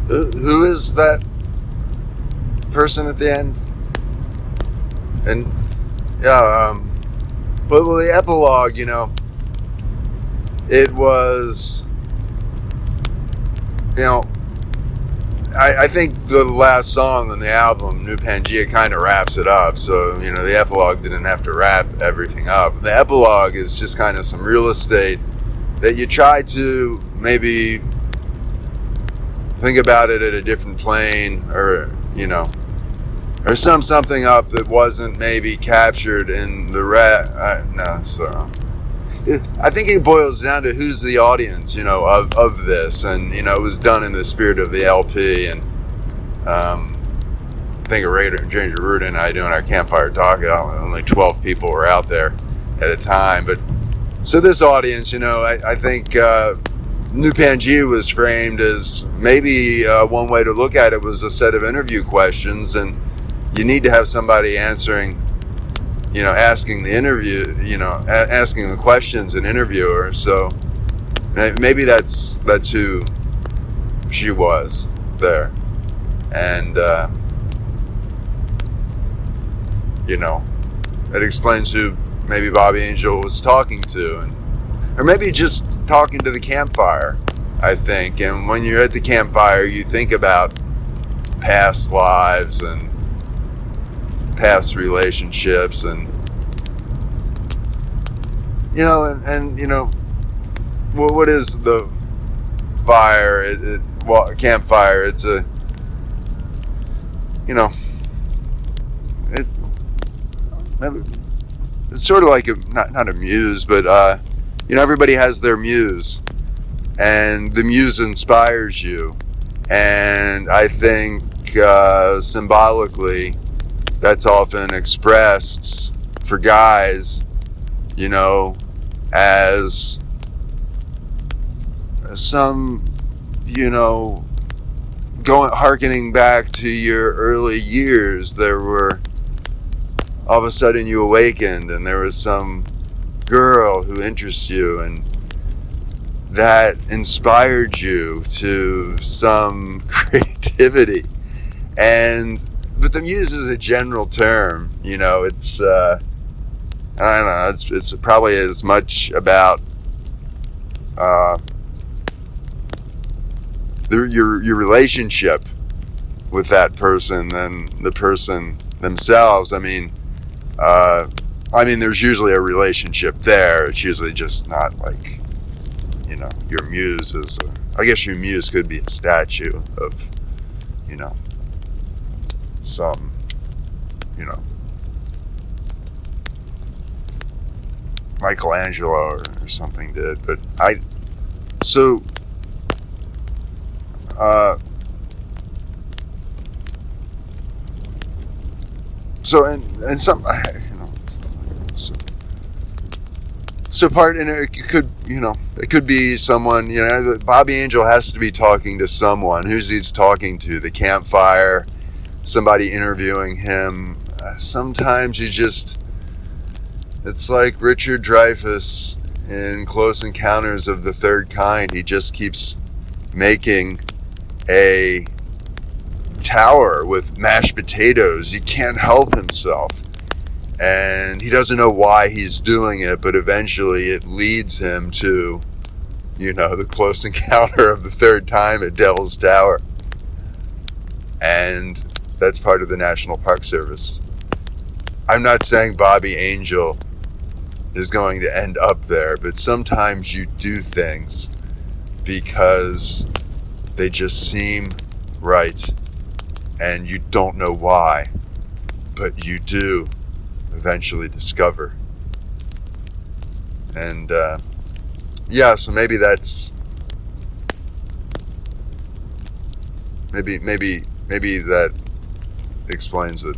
Who is that person at the end? And yeah, but the epilogue, it was, I think the last song on the album, New Pangaea, kind of wraps it up. So, the epilogue didn't have to wrap everything up. The epilogue is just kind of some real estate that you try to maybe think about it at a different plane, or sum something up that wasn't maybe captured in the I think it boils down to who's the audience, of this, and it was done in the spirit of the LP, and I think Rudi and I doing our campfire talk, only 12 people were out there at a time, but so this audience, I think New Pangaea was framed as maybe one way to look at it was a set of interview questions, and you need to have somebody answering, asking the interview, asking the questions, an interviewer. So maybe that's who she was there, and it explains who maybe Bobby Angel was talking to, or maybe just talking to the campfire, I think. And when you're at the campfire, you think about past lives and past relationships, and what is the fire? A campfire. It's a it's sort of like not a muse, but everybody has their muse, and the muse inspires you, and I think symbolically that's often expressed for guys, as some, harkening back to your early years, there were, all of a sudden you awakened and there was some girl who interests you, and that inspired you to some creativity. But the muse is a general term, it's, I don't know, it's probably as much about your relationship with that person than the person themselves. There's usually a relationship there. It's usually just not like, your muse is I guess your muse could be a statue of, some, Michelangelo or something did, but and some, and it could be someone, Bobby Angel has to be talking to someone. Who's he's talking to? The campfire, somebody interviewing him. Sometimes it's like Richard Dreyfuss in Close Encounters of the Third Kind. He just keeps making a tower with mashed potatoes. He can't help himself. And he doesn't know why he's doing it, but eventually it leads him to, the Close Encounter of the Third Time at Devil's Tower. And that's part of the National Park Service. I'm not saying Bobby Angel is going to end up there, but sometimes you do things because they just seem right, and you don't know why, but you do eventually discover. And so maybe that's maybe that explains it.